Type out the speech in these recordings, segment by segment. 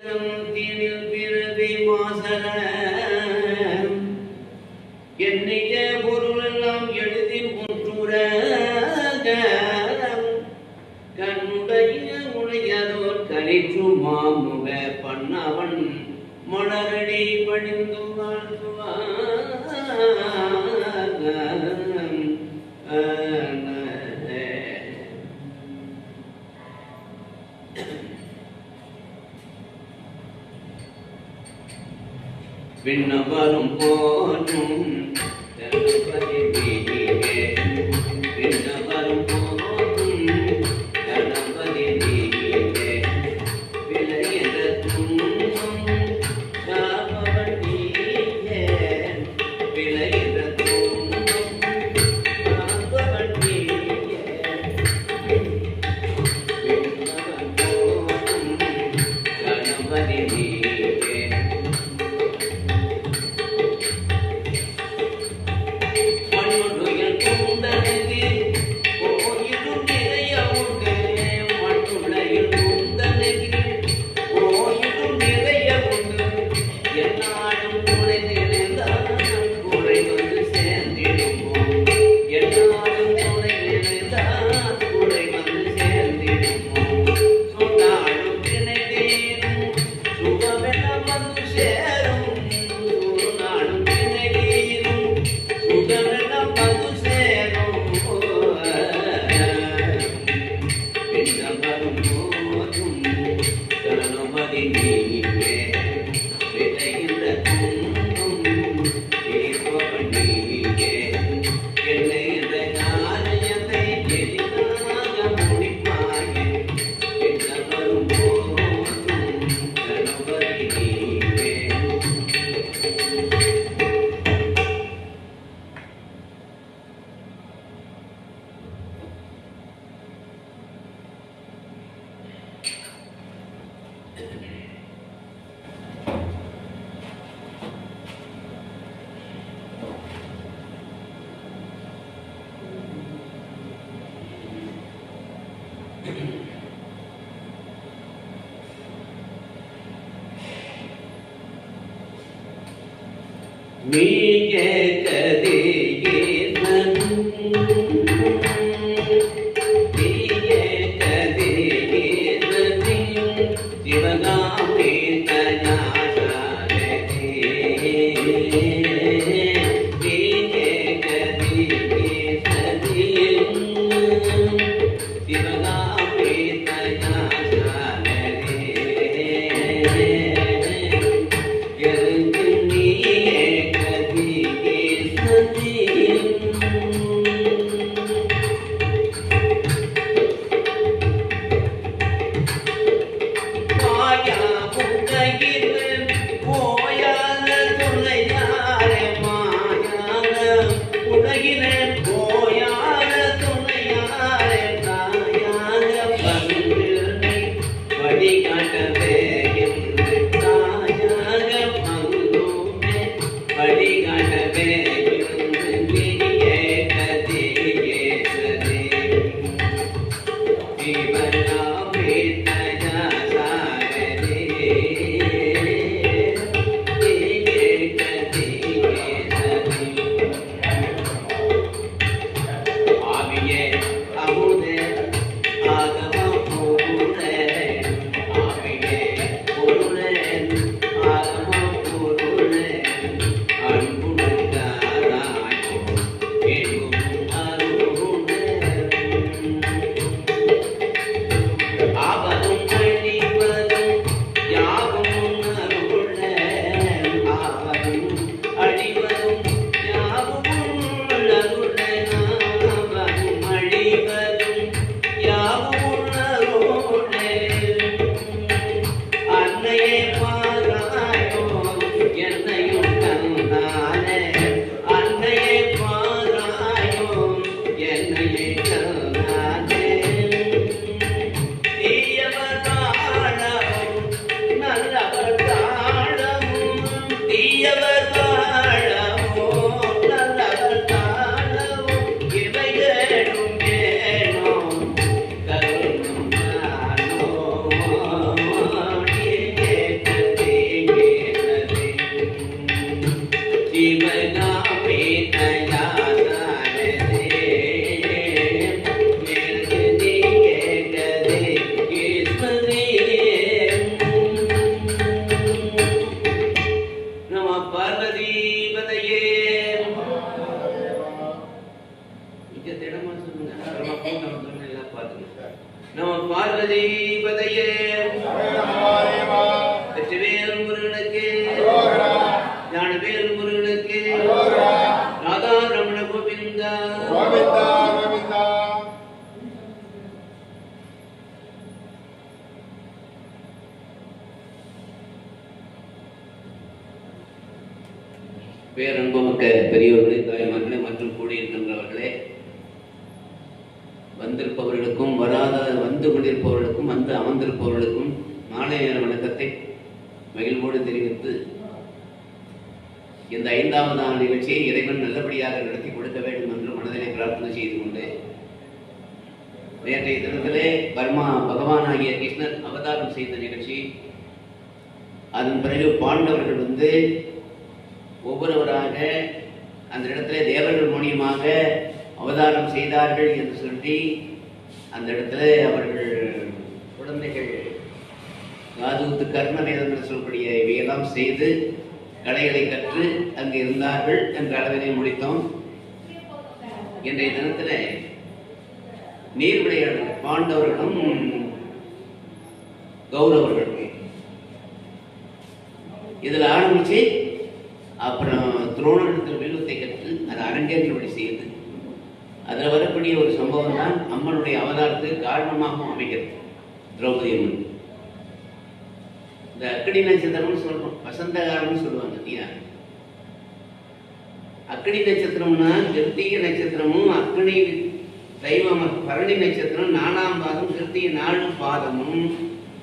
பிறவி மாசர என்னைய பொருளெல்லாம் எழுதி முற்றுற கண்ணுடைய உடையதோர் கலிற்று மாமுக பண்ணவன் மலரடி பணிந்து வாழ்த்துவான். விண்ணவரும் போற்றும் கணபதி நீயே, விண்ணவரும் போற்றும் கணபதி நீயே, விளையத துன்பம் காப்பவன் நீயே, விளையத துன்பம் காப்பவன் நீயே, விண்ணவரும் போற்றும் கணபதி நீயே. நீயே கதிரேசன், நீயே கதிரேசன், சிவகாமி தயாசாரே, நீயே கதிரேசன், சிவகாமி தயாசாரே, நீயே பேரன்புமிக்க பெரியோர்களே, தாய்மார்களே மற்றும் கூடியிருக்கின்றவர்களே, வந்திருப்பவர்களுக்கும் வந்து கொண்டிருப்பவர்களுக்கும் வந்து அமர்ந்திருப்பவர்களுக்கும் மாலை நேர வணக்கத்தை மகிழ்வோடு தெரிவித்து, இந்த 5வது ஆண்டு நிகழ்ச்சியை இறைவன் நல்லபடியாக நடத்தி கொடுக்க வேண்டும் என்று மனதிலே பிரார்த்தனை செய்து கொண்டு, நேற்றைய தினத்திலே பகவானாகிய கிருஷ்ணர் அவதாரம் செய்த நிகழ்ச்சி, அதன் பிறகு பாண்டவர்கள் வந்து ஒவ்வொருவராக அந்த இடத்துல தேவர்கள் மூலியமாக அவதாரம் செய்தார்கள் என்று சொல்லி, அந்த இடத்துல அவர்கள் குழந்தைகள் காதுகுத்து கர்ண வேதம் என்று சொல்லக்கூடிய இவையெல்லாம் செய்து கலைகளை கற்று அங்கு இருந்தார்கள் என்ற அளவினை முடித்தோம். இன்றைய தினத்தில் நீர் விளையாடல் பாண்டவர்களும் கௌரவர்களும் இதில் ஆரம்பிச்சு, அப்புறம் துரோணத்தில் வில்வத்தை கற்று அதை அரங்கேற்றபடி செய்து, அதில் வரக்கூடிய ஒரு சம்பவம் தான் அம்மனுடைய அவதாரத்துக்கு காரணமாகவும் அமைகிறது. திரௌபதி அம்மன் இந்த அக்கடி நட்சத்திரம்னு சொல்றோம், வசந்த காலம்னு சொல்லுவாங்க இல்லையா? அக்கடி நட்சத்திரம்னா கிருத்திகை நட்சத்திரமும் அக்கடி தெய்வம் பரணி நட்சத்திரம் 4ஆம் பாதம், கிருத்திகை 4 பாதமும்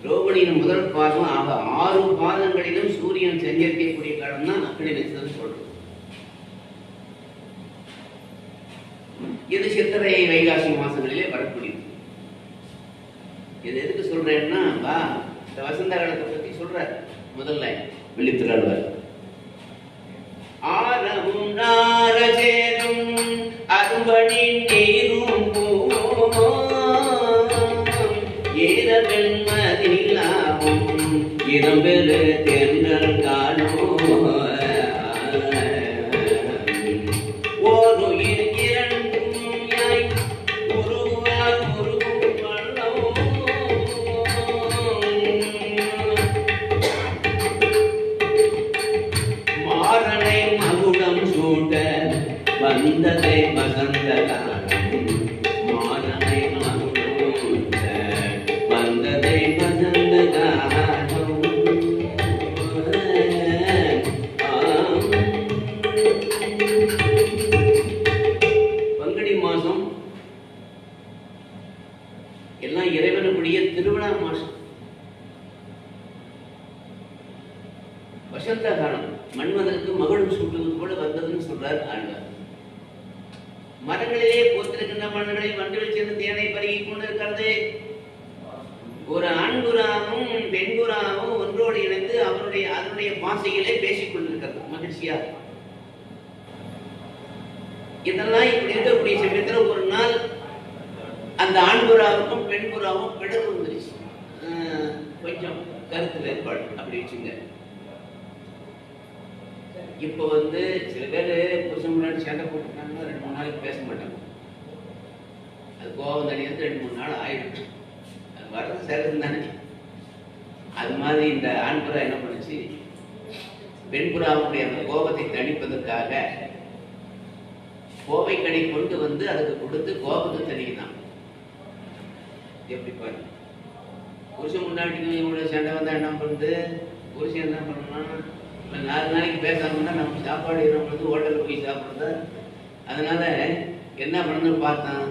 ரோகிணியின் முதல் பாதம் ஆக 6 பாதங்களிலும் சூரியன் சஞ்சரிக்கக்கூடிய காலம் தான் அக்கடி நட்சத்திரம் சொல்றோம். இது சித்திரை வைகாசி மாசங்களிலே வரக்கூடியது. இது எதுக்கு சொல்றேன்னா, இந்த வசந்த காலத்தை பத்தி சொல்ற முதல்ல விழித்திராழ்வார். ஆரவும் நாரஜேரும் அரும்பணி நீரும் ஏரவெண்மதிலாவும் இடம்பெறு தென்றல் காலோ ஓருயிர் இரண்டும் யாய் உருவார் உருவும் வண்ணோ மாறனை மகுடம் சூட்ட வந்ததை வசந்த காலம் மாறனை மகுடம் சூட்ட வந்ததை வசந்த காலம். பங்குனி மாசம் எல்லாம் இறைவனுடைய திருவிழா மாசம். வசந்த காலம் மன்மதனுக்கு மகளும் சூட்டுவது போல வந்ததுன்னு சொல்றார் ஆழ்வார். மரங்களிலே போத்திருக்கின்ற மலர்களை வண்டுகள் சேர்ந்து தேனை பருகி கொண்டிருக்கிறது. ஒரு ஆண்புறாவும் பெண்புறாவும் ஒன்றோடு இணைந்து அதனுடைய பாசையிலே பேசிக் கொண்டிருக்கிறது மகிழ்ச்சியா. இதெல்லாம் இப்படி இருக்கக்கூடிய சமயத்தில் ஒரு நாள் அந்த ஆண்புறாவுக்கும் பெண்புறாவும் பிளவு வந்துருச்சு. கொஞ்சம் கருத்து வேறுபாடு அப்படி வச்சுங்க. இப்போ வந்து சில பேர் புருஷன் முன்னாடி சண்டை போட்டுட்டாங்கன்னா 2-3 நாளைக்கு பேச மாட்டாங்க. அது கோபம் தனியாக 2-3 நாள் ஆயிடுச்சு. அது வர்றது சகஜம் தானே. அது மாதிரி இந்த ஆண்புறா என்ன பண்ணுச்சு, பெண்புறாவுடைய அந்த கோபத்தை தணிப்பதற்காக கோவைக்கடை கொண்டு வந்து அதுக்கு கொடுத்து கோபத்தை தணிக்கிறான். எப்படி பாருங்க, புருஷன் முன்னாடி இவங்களோட சண்டை வந்தா என்ன பண்ணுது, புருஷன் என்ன பண்ணணும்னா 4 நாளைக்கு பேசாமன்னா நம்ம சாப்பாடு நம்மளுக்கு ஹோட்டலில் போய் சாப்பிட்றது. அதனால என்ன பண்ணணும்னு பார்த்தான்,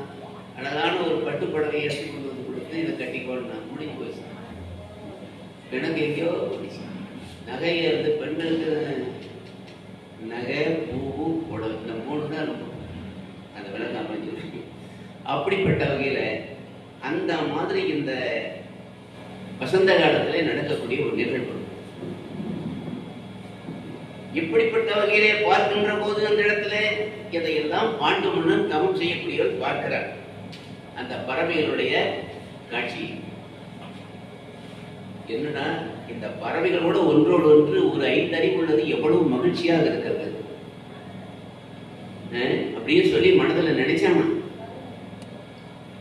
அழகான ஒரு பட்டுப்படவை எடுத்து கொண்டு வந்து கொடுத்து இதை கட்டிக்கோன்னா முடிஞ்சு போச்சு. எனக்கு எங்கேயோ நகையை வந்து பெண்களுக்கு நகை பூ புடவை இந்த 3 தான் இருக்கும். அந்த விளக்கம் அமைஞ்சிருக்கு. அப்படிப்பட்ட வகையில் அந்த மாதிரி இந்த வசந்த காலத்திலே நடக்கக்கூடிய ஒரு நிகழ்வு. இப்படிப்பட்ட வகையிலே பார்க்கின்ற போது அந்த இடத்துல இதையெல்லாம் பாண்டு மன்னன் தவம் செய்யக்கூடியவர் பார்க்கிறார். அந்த பறவைகளுடைய காட்சி என்னன்னா, இந்த பறவைகளோடு ஒன்றோடு ஒன்று ஒரு 5 அறிவு உள்ளது எவ்வளவு மகிழ்ச்சியாக இருக்கிறது அப்படின்னு சொல்லி மனதில் நினைச்சானா.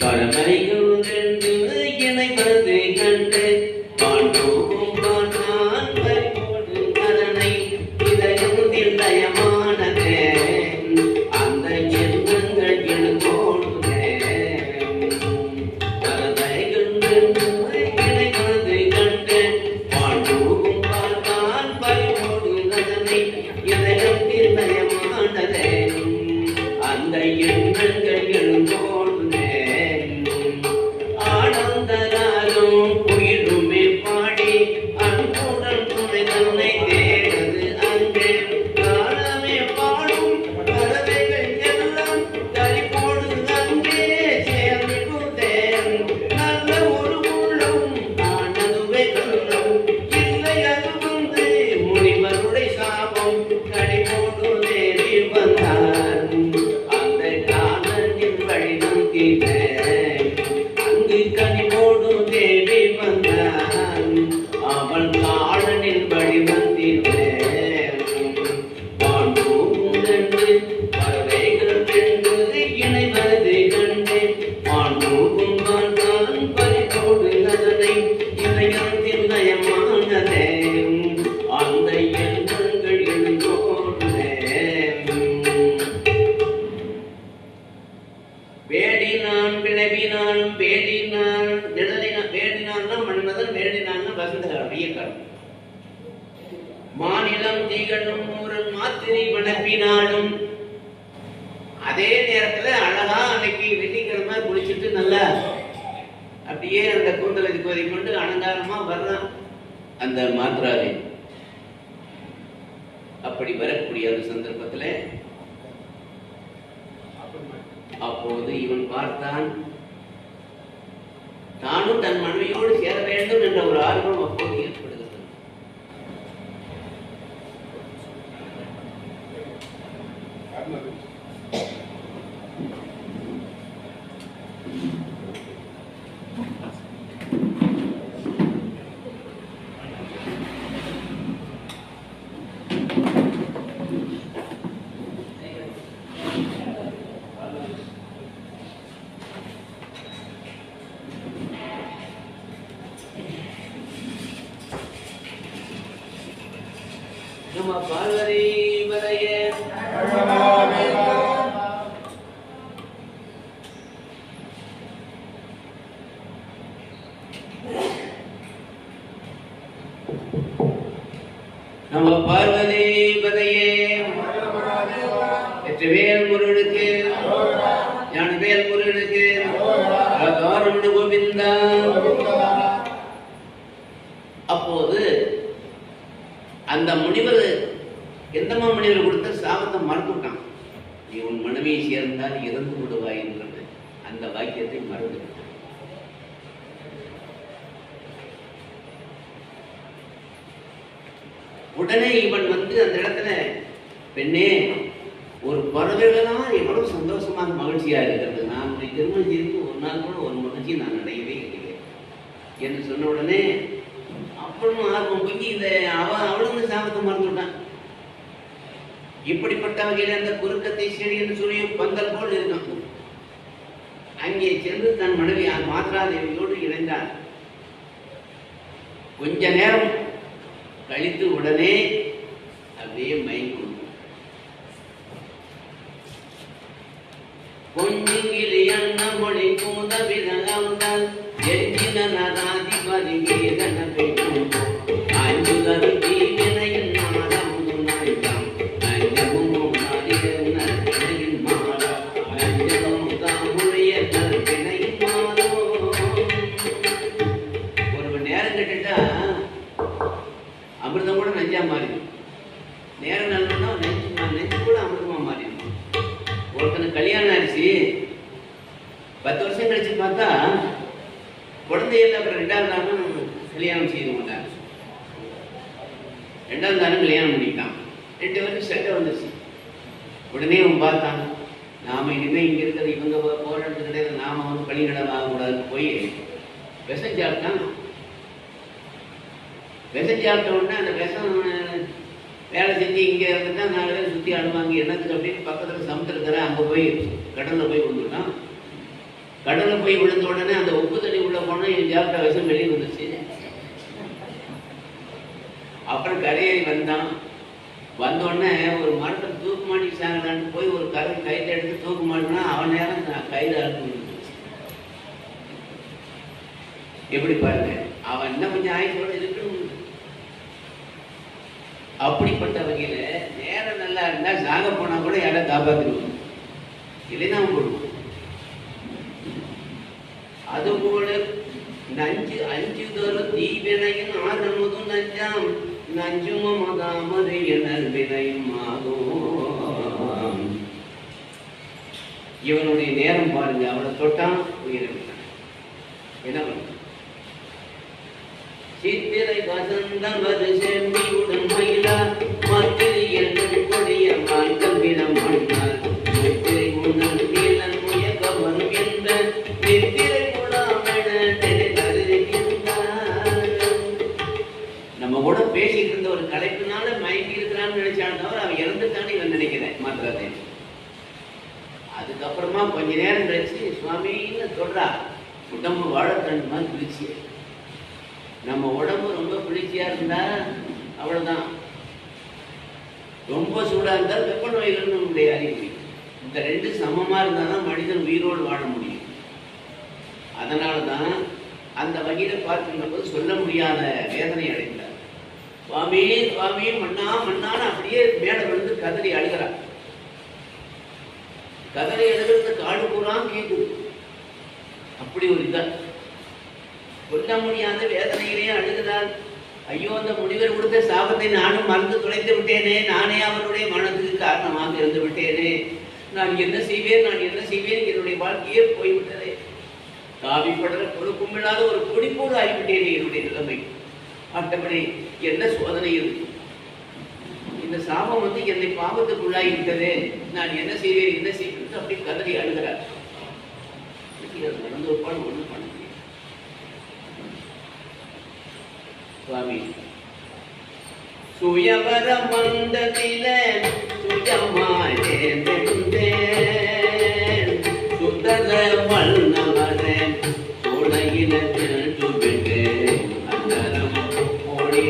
பறவைகள் இணைவது கண்டு பாண்டோம் பாண்டான் பறிபோடு அதனை இதயம் நிர்ணயமானதே அந்த எண்ணங்கள் எழுதோடுதே. பறவைகள் இணைவது கண்டு பாண்டோம் பாண்டான் பறிபோடு அதனை இதயம் நிர்ணய மாநிலம் திகழும் ஒரு மாத்திரை வனப்பினாலும் அதே நேரத்துல அழகா அன்னைக்கு வெள்ளிக்கிழமை குளிச்சுட்டு நல்லா அப்படியே அந்த கூந்தலை கோதி கொண்டு அலங்காரமா வர்றான் அந்த மாத்திராவே. அப்படி வரக்கூடிய ஒரு சந்தர்ப்பத்துல அப்போது இவன் பார்த்தான், தானும் தன் மனைவியோடு சேர வேண்டும் என்ற ஒரு ஆர்வம் அப்போது ஏற்படுகிறது. நம்ம பார்வதி வரைய நம்ம பார்வதி வரையே வெற்றிவேல் முருகனுக்கு ஞானவேல் முருகனுக்கு ஆகாரமுடு கோவிந்தா. அப்போது அந்த முனிவர் எந்தமா முனிவர் கொடுத்த சாபத்தை மறந்துட்டான். நீ உன் மனைவியை சேர்ந்தால் இறந்து விடுவாய் என்றது அந்த வாக்கியத்தை மறந்துவிட்டான். உடனே இவன் வந்து அந்த இடத்துல, பெண்ணே, ஒரு பறவைகளாம் எவ்வளவு சந்தோஷமாக மகிழ்ச்சியா இருக்கிறது, நான் உன்னை திருமணம் செய்து ஒரு நாள் கூட ஒரு மகிழ்ச்சி நான் அடையவே இல்லை என்று சொன்ன உடனே அப்புறம் ஆர்வம் பொங்கி இந்த அவளும் சாபத்தை மறந்துவிட்டான். இப்படிப்பட்ட வகையில் அந்த குறுக்கத்தை செடி என்று சொல்லி பந்தல் போல் இருக்கும். அங்கே சென்று தன் மனைவி மாத்ராதேவியோடு இணைந்தார். கொஞ்ச நேரம் கழித்து உடனே அப்படியே மயங்கி கொஞ்சிங்கிலி அண்ண மொழி கூதவிதால் எஞ்சின நராதிபதி வேதன பெய்யும் அஞ்சுதரு தீவினையின் மாதமும் நாய்தாம் அஞ்சமும் நற்பினையின் மாறா அஞ்சமும் தாமுடைய நற்பினையின் மாறோ. ஒரு நேரம் கேட்டுட்டா அமிர்தம் கூட நஞ்சா மாறிடும். நேரம் நல்லதுன்னா நெஞ்சு கூட அமிர்தமா மாறிடும். ஒருத்தனுக்கு கல்யாணம் ஆயிடுச்சு, 10 வருஷம் கழிச்சு பார்த்தா குழந்தையில் அப்புறம் 2வது தானம் கல்யாணம் செய்து கொண்டார். 2வது தானம் கல்யாணம் பண்ணிட்டான். 2 வருஷம் சட்டை வந்துச்சு. உடனே அவன் பார்த்தான், நாம இனிமே இங்க இருக்கிறது இவங்க போராட்டத்து கிடையாது, நாம வந்து பள்ளிக்கடம் ஆகக்கூடாதுன்னு போய் விஷம் சாப்பிட்டான். விஷம் சாப்பிட்ட உடனே அந்த விஷம் வேலை செஞ்சு இங்கே இருந்துட்டா 4 பேர் சுற்றி ஆடுவாங்க என்னத்துக்கு அப்படின்னு பக்கத்தில் சமுத்திரக்கிற அங்கே போய் கடலில் போய் விழுந்துட்டான். கடலில் போய் விழுந்த உடனே அந்த உப்பு தண்ணி உள்ள போனால் என் சாப்பிட்ட விஷம் வெளியே வந்துச்சு. அப்புறம் கரையை வந்தான். வந்த உடனே ஒரு மரத்தை தூக்கு மாட்டி சாங்கலான்னு போய் ஒரு கயிற்றை எடுத்து தூக்கு மாட்டினா அவன் நேரம் கயிறு அறுத்து விழுந்துச்சு. எப்படி பாருங்க, அவன் என்ன கொஞ்சம் ஆயுசோட இருக்கணும். அப்படிப்பட்ட வகையில நேரம் நல்லா இருந்தா சாக போனா கூட யாரும் காப்பாத்திடுவோம், இல்லைன்னா போடுவோம். அதுபோல அஞ்சு தோறும் தீவினையும் ஆதமுதும் நஞ்சாம் நஞ்சுமும் அதாமதைய நல்வினையும் ஆகும். இவனுடைய நேரம் பாருங்க, அவனை தொட்டான் உயிரிழந்தான். என்ன பண்ண சித்திரை வசந்தம் வது செம்பியுடன் மயிலா மத்திரியன் கொடிய வாழ்க்கம்பிடம் மண்ணால் சித்திரை முன்னல் நீலன் முயக்கவன் என்ற நித்திரை குழாமென தெரிந்திருக்கின்றார். நம்ம கூட பேசிட்டு இருந்த ஒரு கலைப்பினால மயங்கி இருக்கிறான்னு நினைச்சாலும் தவிர அவன் இறந்துட்டான்னு இவன் நினைக்கிறேன் மாத்திரத்தை. அதுக்கப்புறமா கொஞ்ச நேரம் கழிச்சு சுவாமின்னு சொல்றா, உடம்பு வாழைத்தண்டு மாதிரி குளிச்சு. நம்ம உடம்பு ரொம்ப குளிர்ச்சியா இருந்தா அவ்வளவுதான். ரொம்ப சூடா இருந்தால் வெப்ப நோய்கள் நம்முடைய அறிகுறி. இந்த 2 சமமா இருந்தாதான் மனிதன் உயிரோடு வாழ முடியும். அதனாலதான் அந்த வகையில பார்க்கின்ற போது சொல்ல முடியாத வேதனை அடைந்தார். சுவாமி சுவாமி மண்ணா மண்ணான்னு அப்படியே மேல விழுந்து கதறி அழுகிறார். கதறி அழுகிறது காடு பூரா கேட்குது. அப்படி ஒரு இதான் சொல்ல முடியாத வேதனையிலேயே அழுகிறார். ஐயோ, அந்த முனிவர் கொடுத்த சாபத்தை நானும் மறந்து துளைத்து விட்டேனே, நானே அவருடைய மனதுக்கு காரணமாக இருந்து விட்டேனே, நான் என்ன செய்வேன், நான் என்ன செய்வேன், என்னுடைய வாழ்க்கையே போய்விட்டதே, காவி படர பொறுப்பும் இல்லாத ஒரு பொடிப்போடு ஆகிவிட்டேனே என்னுடைய நிலைமை. மற்றபடி என்ன சோதனை இருக்கு, இந்த சாபம் வந்து என்னை பாவத்துக்குள்ளாகி விட்டதே, நான் என்ன செய்வேன் என்ன செய்வேன் அப்படி கதறி அழுகிறார். நடந்து ஒப்பாடு ஒன்றும் பண்ண முடியும். சுவாமி சுயவரம் வந்ததில சுயமாயே சுந்தர வண்ணமரே சோழையில சுபிட்டு அந்தரம் ஓடே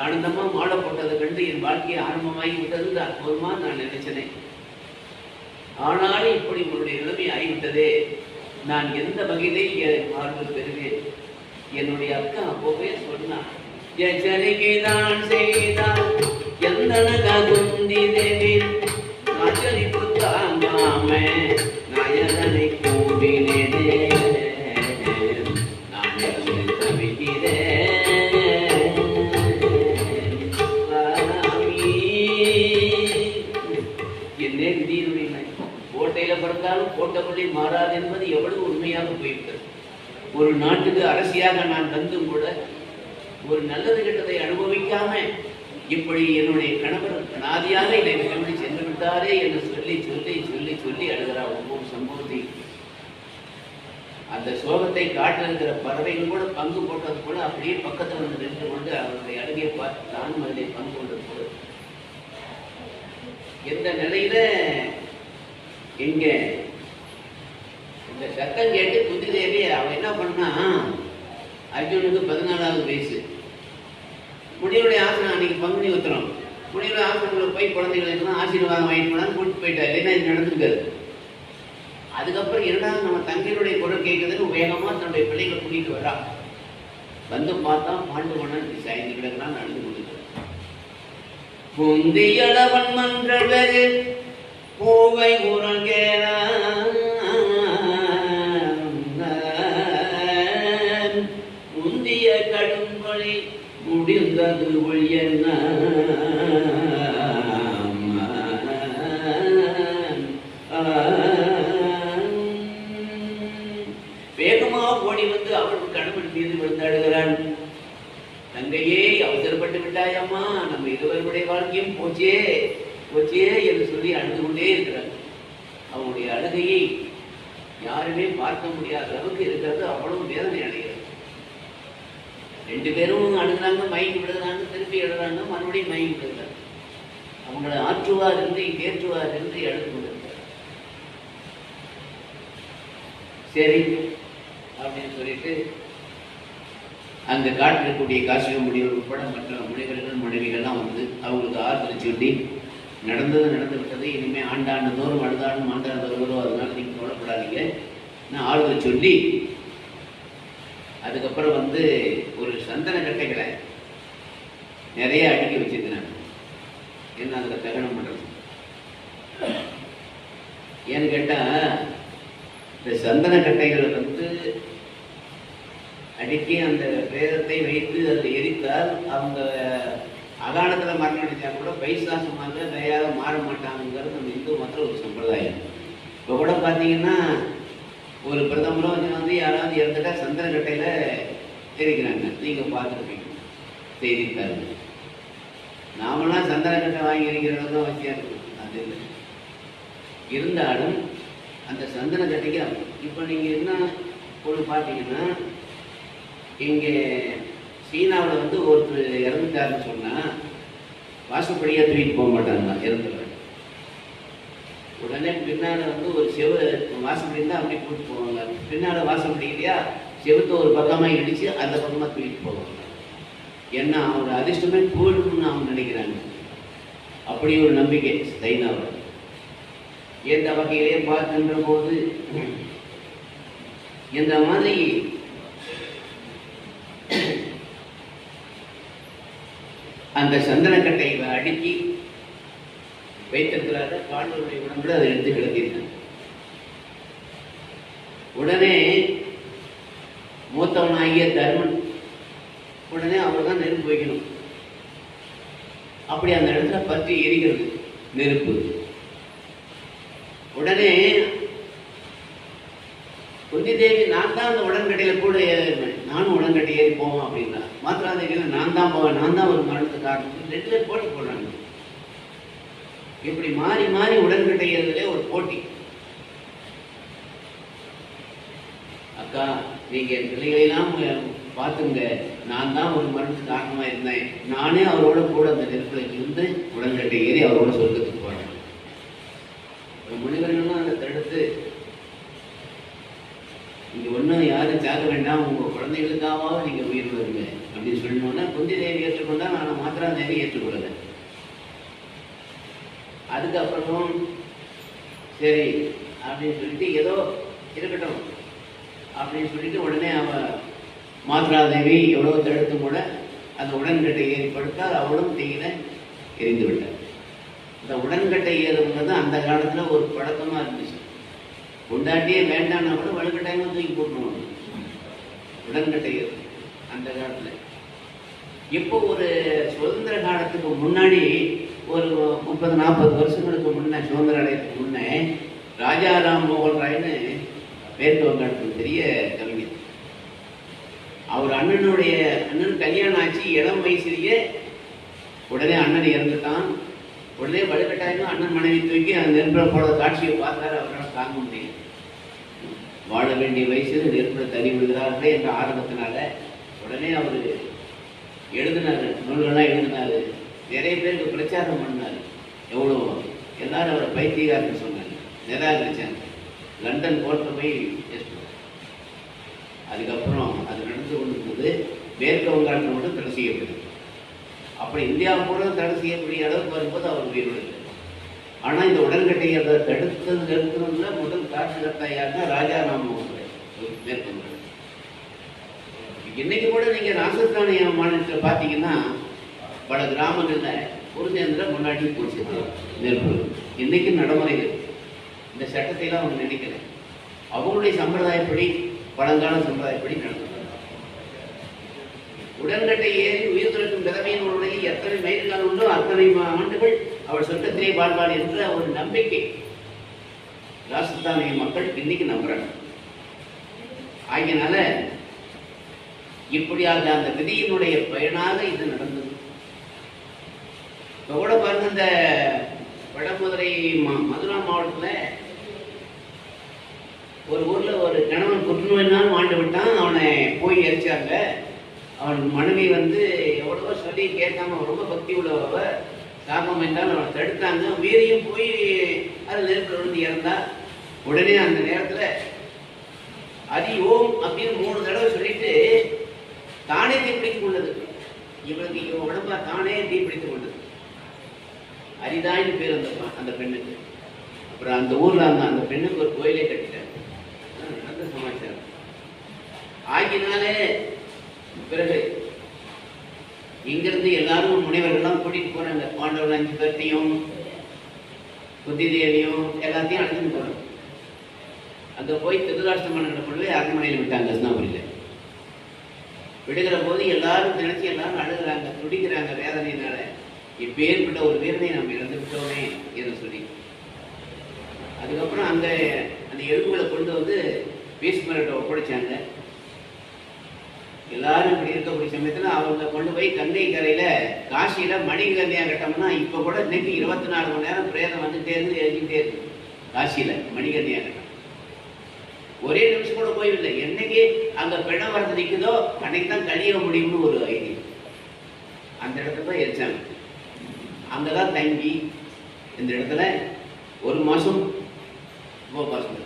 ஆனந்தமா மாலை போட்டதை கண்டு என் வாழ்க்கையை ஆரம்பமாகி விட்டது அற்புதமா நான் நினைச்சேன். ஆனாலும் இப்படி உன்னுடைய நிலைமை ஆகிவிட்டதே, நான் எந்த வகையிலே ஆறுதல் பெறுவேன். என்னுடைய அக்கா அப்போவே சொன்னான், எச்சரிக்கை தான் செய்தான் எந்த குந்தி தேவி நாச்சரிப்பு தாங்காம நாயகனை கூவினேனே நான் தவிக்கிறேன். கோட்டையில பிறந்தாலும் கோட்டைக்குள்ளே மாறாது என்பது எவ்வளவு உண்மையாக போய்விட்டது. ஒரு நாட்டுக்கு அரசியாக நான் வந்தும் கூட ஒரு நல்லது கெட்டதை அனுபவிக்காம இப்படி என்னுடைய கணவர் நாதியாக என்னை விரும்பி சென்று விட்டாரே என்று சொல்லி சொல்லி சொல்லி சொல்லி அழுகிறார். ஒவ்வொரு சம்பவத்தை அந்த சோகத்தை காட்டிருக்கிற பறவைகள் கூட பங்கு போட்டது கூட அப்படியே பக்கத்தில் வந்து நின்று கொண்டு அவருடைய அழுகையை பார்த்து தானும் அதிலே பங்கு கொண்டது கூட. எந்த நிலையில இங்க இந்த சத்தம் கேட்டு குந்திதேவி அவன் என்ன பண்ணா, அர்ஜுனுக்கு 14வது வயசு, முனிவருடைய ஆசனம் அன்னைக்கு பங்குனி உத்திரம், முனிவருடைய ஆசனங்களை போய் குழந்தைகளுக்கு ஆசீர்வாதம் வாங்கிட்டு போனாலும் கூட்டு போயிட்டா, இல்லைன்னா இது நடந்துருக்காது. அதுக்கப்புறம் இரண்டாவது நம்ம தங்கையினுடைய குரல் கேட்குதுன்னு வேகமா தன்னுடைய பிள்ளைகளை கூட்டிட்டு வரா. வந்து பார்த்தா பாண்டு மன்னன் சாய்ந்து கிடக்கலாம் நடந்து கொடுக்குது. குந்தியளவன் மன்றவர் பூவை உறங்கேற முந்திய கடும்பொழி முடிந்தது ஒழியன வேகமா ஓடி வந்து அவள் கணவன் மீது விழுந்தாடுகிறான். தங்கையே, அவசரப்பட்டு விட்டாயம்மா, நம்ம இருவருடைய வாழ்க்கையும் போச்சே போச்சே என்று சொல்லி அழுது கொண்டே இருக்கிறார். அவனுடைய அழுகையை யாருமே பார்க்க முடியாத அளவுக்கு இருக்கிறது. அவ்வளவு வேதனை அடைகிறது. 2 பேரும் அழுகிறாங்க, மயங்கி விடுகிறாங்க, திருப்பி எழுதுறாங்க, மறுபடியும் மயங்கி விடுகிறாங்க. அவங்களை ஆற்றுவார் என்று தேற்றுவார் என்று அழுது கொண்டிருக்கிறார். சரி அப்படின்னு சொல்லிட்டு அங்க காட்டிருக்கக்கூடிய காசிக முனிவர் உட்பட மற்ற முனிவர்கள் மனைவிகள்லாம் வந்து அவங்களுக்கு ஆறுதல் சொல்லி நடந்தது நடந்து விட்டது, இனிமே ஆண்டாண்டு தோறும் அழுதாண்டும் ஆண்டாண்டு வருவதோ, அதனால நீங்க கவலைப்படாதீங்க நான் ஆறுதல் சொல்லி அதுக்கப்புறம் வந்து ஒரு சந்தன கட்டைகளை நிறைய அடுக்கி வச்சிருக்கிறாங்க. என்ன அதுல தகனம் பண்றது ஏன்னு கேட்டா, இந்த சந்தன கட்டைகளை வந்து அடுக்கி அந்த பிரேதத்தை வைத்து அதில் எரித்தால் அவங்க அகாலத்துல மரணம் அடைஞ்சா கூட பைசாசமாக தயாக மாற மாட்டாங்கிறது நம்ம இந்து மற்ற ஒரு சம்பிரதாயம். இப்போ கூட பார்த்தீங்கன்னா ஒரு பிரதமரோ வந்து யாராவது இறந்துட்டா சந்தன கட்டையில எரிக்கிறாங்க. நீங்க பார்த்துருப்பீங்க செய்தித்தாள். நாமெல்லாம் சந்தன கட்டை வாங்கி எரிக்கிறது தான் வசதியாக இருக்கும். அது இல்லை. இருந்தாலும் அந்த சந்தன கட்டைக்கு இப்போ நீங்கள் என்ன பொருள் பார்த்தீங்கன்னா, இங்கே சீனாவில் வந்து ஒருத்தர் இறந்துட்டாருன்னு சொன்னால் வாசப்படியாக தூக்கிட்டு போக மாட்டாங்க இறந்துடுறாங்க. உடனே பின்னால் வந்து ஒரு வாசப்படி இருந்தால் அப்படியே கூப்பிட்டு போவாங்க. பின்னால் வாசப்படி இல்லையா, செவத்தை ஒரு பக்கமாக இடித்து அந்த பக்கமாக தூக்கிட்டு போவாங்க. ஏன்னா அவர் அதிர்ஷ்டமே போயிடும்னு அவங்க நினைக்கிறாங்க. அப்படி ஒரு நம்பிக்கை சைனாவில். எந்த வகையிலே பார்க்கின்ற போது இந்த மாதிரி அந்த சந்தனக்கட்டை அடுக்கி வைத்திருக்கிறாரு. பாண்டவருடைய உடம்புல அதை எடுத்து கிடத்திருக்காங்க. உடனே மூத்தவனாகிய தர்மன் உடனே அவர் தான் நெருப்பு வைக்கணும். அப்படி அந்த இடத்துல பற்றி எரிகிறது நெருப்பு. உடனே குந்தி தேவி, நான் தான் அந்த உடன்கட்டையில கூட ஏறினேன், நானும் உடன்கட்டை ஏறி போவோம் அப்படின்னா. மாத்திராதேவியில் நான் தான் போவேன், நான் தான் ஒரு மரணத்துக்கு காரணம். ரெண்டு பேர் போட்டி போடுறாங்க. இப்படி மாறி மாறி உடன்கட்டை ஏறுதலே ஒரு போட்டி. அக்கா, நீங்க என் பிள்ளைகளெல்லாம் பார்த்துங்க, நான் தான் ஒரு மரணத்துக்கு காரணமா இருந்தேன், நானே அவரோட கூட அந்த நெருப்புல இருந்து உடன்கட்டை ஏறி அவரோட சொர்க்கத்துக்கு போறேன். முனிவர்கள்லாம் அதை தடுத்து, இங்க ஒன்றும் யாரும் சாக வேண்டாம், உங்க குழந்தைகளுக்காவது நீங்க உயிர் வருங்க அப்படின்னு சொல்லணும்னா குந்தி தேவி ஏற்றுக்கொண்டா, நான் மாத்திரா தேவி ஏற்றுக்கொள்ளல. அதுக்கப்புறம் சரி அப்படின்னு சொல்லிட்டு ஏதோ இருக்கட்டும் அப்படின்னு சொல்லிட்டு உடனே அவ மாத்ராதேவி எவ்வளவு தடுத்தும் கூட அந்த உடன்கட்டை ஏறி படுத்தால் அவளும் தீயில எரிந்து விட்டார். இந்த உடன்கட்டை ஏறுவது அந்த காலத்துல ஒரு பழக்கமா இருந்துச்சு. கொண்டாட்டியே வேண்டாம்னா கூட வலுக்கட்டாயமா தூக்கி போட்டுருவாங்க உடன்கட்டை ஏறு அந்த காலத்துல. இப்போ ஒரு சுதந்திர காலத்துக்கு முன்னாடி ஒரு 30-40 வருஷங்களுக்கு முன்ன, சுதந்திர அடையத்துக்கு முன்னே, ராஜா ராம் மோகன் ராய்னு மேற்கு வங்காளத்துக்கு பெரிய கவிஞர். அவர் அண்ணன் கல்யாணம் ஆச்சு, இளம் வயசுலயே உடனே அண்ணன் இறந்துட்டான். உடனே வலுக்கட்டாயமா அண்ணன் மனைவி தூக்கி அந்த நெருப்புல போட காட்சியை பார்த்தாரு. அவரால் தாங்க முடியும். வாழ வேண்டிய வயசுல நெருப்புல தறி விடுகிறார்களே என்ற ஆரம்பத்தினால உடனே அவர் எழுதினாரு, நூல்கள்லாம் எழுதினாரு. நிறைய பேருக்கு பிரச்சாரம் பண்ணாரு. எவ்வளோ எல்லாரும் அவரை பைத்தியகாரன்னு சொன்னாங்க, நிராகரிச்சாங்க. லண்டன் கோர்ட்டில் போய் டெஸ்ட். அதுக்கப்புறம் அது நடந்து கொண்டிருந்தது. மேற்கு வங்காளத்தில் மட்டும் தடை செய்யப்படுது. அப்படி இந்தியாவை கூட தடை செய்யக்கூடிய அளவுக்கு வரும்போது அவர் உயிரோடு. ஆனால் இந்த உடன்கட்டையை அதை நிறுத்துறதுல முதல் காட்சிகர்த்தாயாக ராஜா ராம் மோகன் ராய் மேற்கு வங்காளம். இன்னைக்கு கூட நீங்க ராஜஸ்தானி மாநிலத்தில் பார்த்தீங்கன்னா பல கிராமங்களில் குருதேந்திர முன்னாடி போச்சு நெருப்பு. இன்னைக்கு நடைமுறைகள் இந்த சட்டத்தையெல்லாம் அவங்க நினைக்கிறேன். அவங்களுடைய சம்பிரதாயப்படி, பழங்கால சம்பிரதாயப்படி நடந்தது. உடன்கட்டை ஏறி உயிர் துறக்கும் விதவையினுடைய எத்தனை மைல்கள் உண்டோ அத்தனை ஆண்டுகள் அவள் சொர்க்கத்திலே வாழ்வாள் என்ற ஒரு நம்பிக்கை ராஜஸ்தானிய மக்கள் இன்னைக்கு நம்புறாங்க. ஆகியனால இப்படியாக அந்த விதியினுடைய பயனாக இது நடந்தது. இப்போ கூட பாருங்க, இந்த வடமதுரை மதுரா மாவட்டத்தில் ஒரு ஊர்ல ஒரு கணவன் புற்றுநோயினாலும் ஆண்டு விட்டான். அவனை போய் எரிச்சாங்க. அவன் மனைவி எவ்வளவோ சொல்லி கேட்காம ரொம்ப பக்தி உள்ளவ, சாபம் என்றால் அவனை தடுத்தாங்க. உயிரையும் போய் அது நெருப்பில் விழுந்து இறந்தா. உடனே அந்த நேரத்துல அதி ஓம் அப்படின்னு 3 தடவை சொல்லிட்டு தானே தீப்பிடித்துக் கொண்டது. இவனுக்கு இவன் உடம்பா தானே தீப்பிடித்துக் கொண்டது. அரிதாயின்னு பேர் அந்த பெண்ணுக்கு. அப்புறம் அந்த ஊர்ல அந்த பெண்ணுக்கு ஒரு கோயிலே கட்டிட்டாங்க. நடந்த சமாச்சாரம். ஆகினாலே பிறகு இங்கிருந்து எல்லாரும் முனைவர்கள்லாம் கூட்டிட்டு போறாங்க. பாண்டவர்கள் 5 பேர்த்தையும், புத்தி தேவியும் எல்லாத்தையும் அழைச்சிட்டு போறாங்க. அங்க போய் திருதராஷ்டிர மன்னனை கொண்டு போய் அரண்மனையில் விட்டாங்க. அஸ்னாபுரியில விடுகிற போது எல்லாரும் நினைச்சு எல்லாரும் அழுகிறாங்க, துடிக்கிறாங்க வேதனையினால. இப்ப ஏற்பட்ட ஒரு வீரனை நம்ம இழந்து விட்டோமே என்று சொல்லி. அதுக்கப்புறம் அந்த எலும்புகளை கொண்டு பீஷ்மர்கிட்ட ஒப்படைச்சாங்க. எல்லாரும் இப்படி இருக்கக்கூடிய சமயத்துல அவங்க கொண்டு போய் கங்கை கரையில காசியில மணிகண்டையா கட்டம்னா இப்ப கூட இன்னைக்கு 24 மணி நேரம் பிரேதம் வந்துட்டே இருந்து எழுதிட்டே இருக்கு. காசியில மணிகண்டையா கட்டம் ஒரே நிமிஷம் கூட போயிடல. என்னைக்கு அங்க பெண்ண வரது நிற்குதோ அன்னைக்கு தான் கழிய முடியும்னு ஒரு ஐதீகம். அந்த இடத்துல தான் எரிச்சாங்க. அங்கதான் தங்கி இந்த இடத்துல 1 மாசம் உபவாசம்.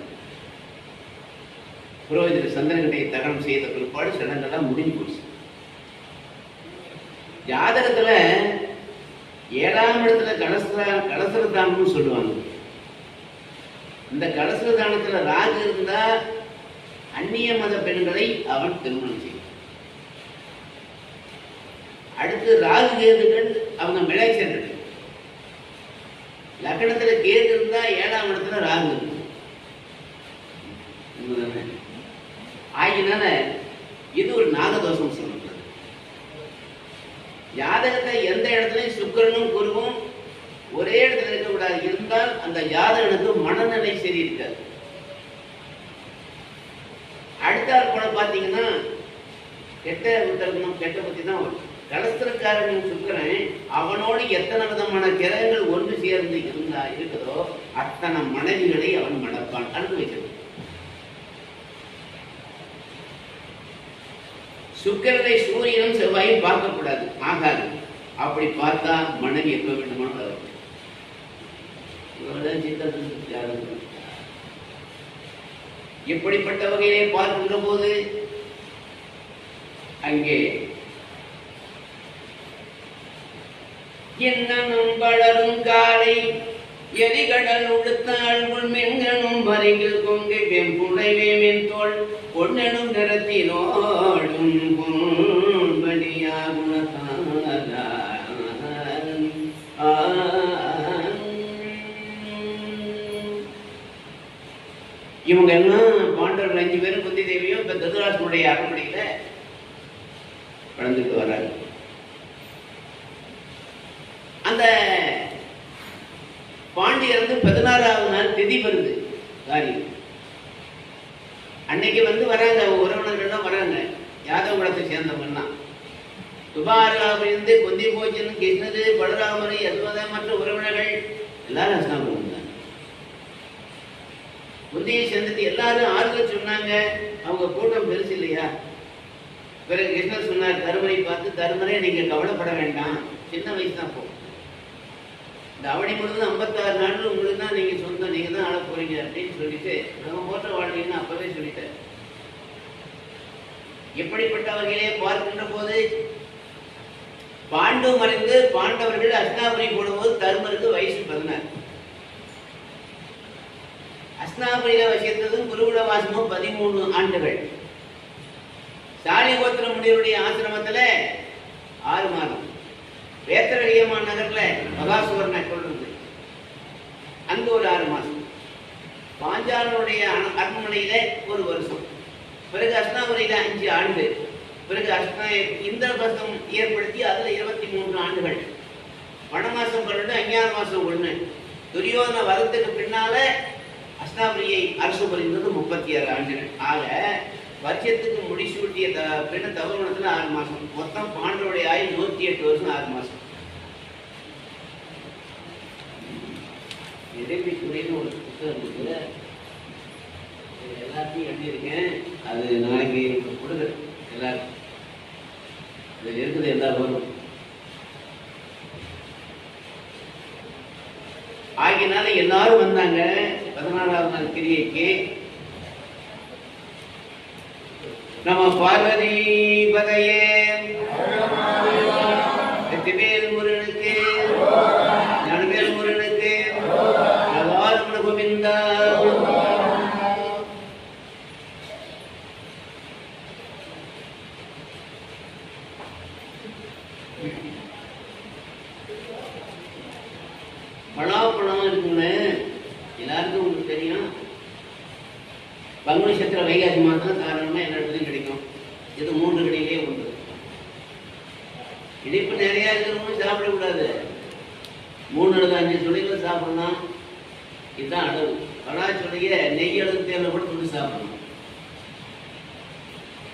புரோகிதர் சந்திரகண்டையை தகனம் செய்த பிற்பாடு சடங்கெல்லாம் முடிஞ்சு போச்சு. ஜாதகத்துல 7ஆம் இடத்துல கலசரதானம்னு சொல்லுவாங்க. இந்த கலசரதானத்துல ராகு இருந்தா அந்நிய மத பெண்களை அவன் திருமணம் செய்யும். அடுத்து ராகு கேதுகள் அவங்க மிளைச்சர்கள். லக்னத்துல கேது இருந்தா 7ஆம் இடத்துல ராகு இருக்கும். ஆகினால இது ஒரு நாகதோஷம் சொல்லப்படுது. ஜாதகத்தை எந்த இடத்துலையும் சுக்கிரனும் குருவும் ஒரே இடத்துல இருக்கக்கூடாது. இருந்தால் அந்த ஜாதகனுக்கு மனநிலை சரி இருக்காது. அடுத்தால் கூட பாத்தீங்கன்னா கெட்ட உத்தரகணும், கெட்ட பத்தி தான் வரும். கலஸ்திரக்காரன் சுக்கிரன் அவனோடு எத்தனை விதமான கிரகங்கள் ஒன்று சேர்ந்து இருக்குதோ அத்தனை மனைவிகளை அவன் மணப்பான். அனுபவிக்கிறது. சுக்கிரனை சூரியனும் செவ்வாயும் பார்க்கக்கூடாது, ஆகாது. அப்படி பார்த்தா மனைவி எப்ப வேண்டுமானோ இப்படிப்பட்ட வகையிலே பார்க்கின்ற போது அங்கே என்னும் வளரும் காலை எரிகடல் உடுத்தாள் மென்கனும் மறைகள் கொங்கை வெம்புடைவேன் தோல் பொன்னெனும் நிறத்தினோடும் பொன்படியா குணத்தான இவங்க எல்லாம் பாண்டவர்கள் 5 பேரும் குந்தி தேவியும் இப்ப திருதராஷ்டிரனுடைய அரண்மனையில வளர்ந்துட்டு வர்றாங்க. அந்த பாண்டியர் 16ஆவது நாள் திதி வருது காரியம். அன்னைக்கு வராங்க, உறவினர்கள்லாம் வராங்க, யாதவ குலத்தை சேர்ந்தவங்கலாம். துபாரிலிருந்து கொந்தி போச்சன், கிருஷ்ணது, பலராமரை, யசோதா மற்ற உறவினர்கள் எல்லாரும் அஸ்தாபம் வந்தாங்க. குந்தியை சேர்ந்துட்டு எல்லாரும் ஆறுதல் சொன்னாங்க. அவங்க கூட்டம் பெருசு இல்லையா. பிறகு கிருஷ்ணர் சொன்னார் தருமரை பார்த்து, தருமரே நீங்க கவலைப்பட வேண்டாம், சின்ன வயசு தான் போகும். இந்த அவனி முழுவதும் 56 நாட்கள் உங்களுக்கு தான் நீங்க சொந்தம், நீங்க தான் ஆள போறீங்க அப்படின்னு சொல்லிட்டு நம்ம போட்ட வாழ்க்கைன்னு அப்பவே சொல்லிட்டார். எப்படிப்பட்ட வகையிலே பார்க்கின்ற போது பாண்டு மறைந்து பாண்டவர்கள் அஸ்தாபுரி போடும்போது தருமருக்கு வயசு 16. அஸ்தாபுரியில வசித்ததும் குருகுல வாசமும் 13 ஆண்டுகள். சாலிகோத்திர முனிவருடைய ஆசிரமத்துல 6 மாதம். வேத்தரகியமான நகர்ல மகாசுவரனை கொள்வது அங்க ஒரு 6 மாசம். பாஞ்சாலனுடைய அரண்மனையில 1 வருஷம். பிறகு அஸ்தாபுரியில 5 ஆண்டு. பிறகு இந்திரபஸ்தம் ஏற்படுத்தி அதுல 23 ஆண்டுகள். வனமாசம் 12, அஞ்ஞான மாசம் 1. துரியோதன வரத்துக்கு பின்னால அஸ்தாபுரியை அரசு புரிந்தது 36 ஆண்டுகள். ஆக வருஷத்துக்கு முடிசூட்டிய பெண்ண தவறுணத்துல 6 மாசம். மொத்தம் பாண்டவருடைய ஆயுள் 108 வருஷம் 6 மாசம். எதிர்ப்புன்னு ஒரு புத்தகம் இருக்குது, எல்லாத்தையும் எழுதியிருக்கேன். அது நாளைக்கு கொடுக்குற எல்லாரும் இது இருக்குது, எல்லாரும் வரும். ஆகினால எல்லாரும் வந்தாங்க 14ஆவது நாள் கிரியைக்கு. நம பார்வதி பதையே வெற்றிவேல் முருகனுக்கு, ஞானவேல் முருகனுக்கு, எல்லாரும் கோவிந்தா. பலாப்பழம் இருக்குங்க, எல்லாருக்கும் உங்களுக்கு தெரியும். பங்குனி சத்திர வைகாசி மாதம் காரணமா எல்லா இடத்துலையும் கிடைக்கும். இது 3 கடையிலே உண்டு. இனிப்பு நிறைய இருக்கிறவங்க சாப்பிடக்கூடாது. 3 அல்லது 5 சுளைகள் சாப்பிடலாம். இதுதான் அளவு. பலாச்சுளைய நெய் அளவு தேவை கூட துண்டு சாப்பிடணும்.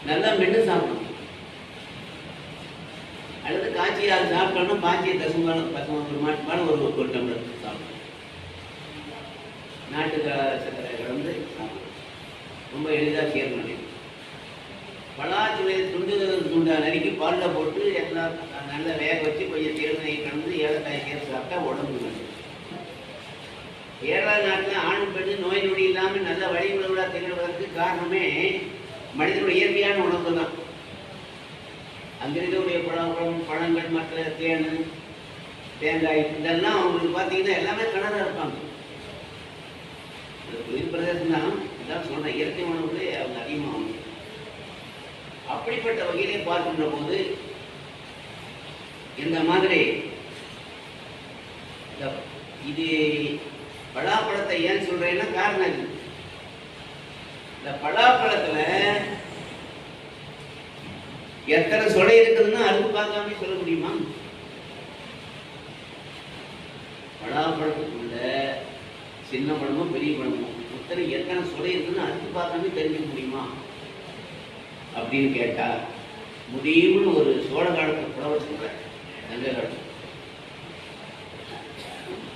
நல்லா மென்று சாப்பிடணும். அல்லது காய்ச்சியாக சாப்பிட்டோம்னா பாச்சியை ஒரு மாட்டுப்பால் ஒரு டம்ளர் சாப்பிடணும். நாட்டு சக்கரை கலந்து சாப்பிடணும். ரொம்ப எளிதாக சேர்க்கணும். பலாச்சுளையை துண்டா நறுக்கி பாலில் போட்டு எல்லாம் நல்லா வேக வச்சு கொஞ்சம் தேர்தலை கலந்து ஏலக்காய் சேர்த்து சாப்பிட்டா உடம்பு நல்லது. 7ஆவது நாட்டில் ஆண் பெண்ணு நோய் நொடி இல்லாமல் நல்ல வழிமுறைகளாக திகழ்வதற்கு காரணமே மனிதனுடைய இயற்கையான உணவு தான். அங்கே இருக்கக்கூடிய பழங்கள், மற்ற தேன், தேங்காய் இதெல்லாம் அவங்களுக்கு பார்த்தீங்கன்னா எல்லாமே கிணறா இருப்பாங்க. குளிர் பிரதேசம் தான், இதான் சொல்றேன், இயற்கை உணவுகளே அவங்க அதிகமாக. அப்படிப்பட்ட வகையிலே பார்க்கின்ற போது இந்த மாதிரி இது பலாப்பழத்தை ஏன் சொல்றேன்னா காரணம் இது. இந்த பலாப்பழத்துல எத்தனை சொலை இருக்குதுன்னு அறுத்து பார்க்காம சொல்ல முடியுமா? பலாப்பழத்துக்குள்ள சின்ன பழமும் பெரிய பழமும் எத்தனை சொலை இருக்குன்னு அறுத்து பார்க்காம தெரிஞ்சுக்க முடியுமா அப்படின்னு கேட்டா முடியும்னு ஒரு சோழ காலத்து புலவர் சொல்ற. சங்க காலத்து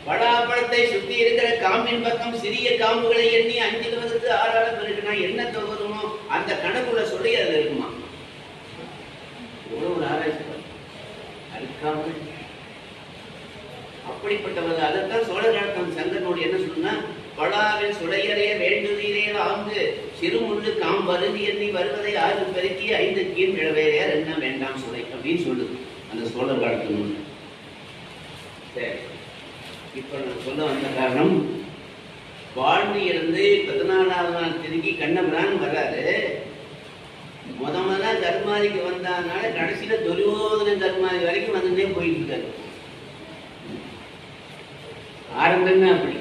பலாப்பழத்தை சுத்தி இருக்கிற காம்பின் பக்கம் சிறிய காம்புகளை எண்ணி 5 6 பெருக்குனா என்ன தொகுதுமோ அந்த கணக்குள்ள சொல்லி அது இருக்குமா? ஒரு ஆராய்ச்சி அதுக்காக அப்படிப்பட்டவர். அதைத்தான் சோழ காலத்தம் சங்கனோடு என்ன சொன்னா, பலாவில் சுளையறைய வேண்டுதீரே ஆங்கு சிறுமுள்ளு காம்பருதி எண்ணி வருவதை 6 பெருக்கி 5 கீழ் கிழவேறையார் என்ன வேண்டாம் சுளை அப்படின்னு சொல்லுது அந்த சோழர் காலத்து நூல். சரி, இப்ப நான் சொல்ல வந்த காரணம், வாழ்ந்து இருந்து 14வது நாள் திரும்பி கண்ணபிரான் வர்றாரு. முதல்ல கர்மாதிக்கு வந்ததுனால கடைசியில துரியோதன கர்மாதி வரைக்கும் வந்துட்டே போயிட்டு இருக்காரு. ஆரம்பமே அப்படி.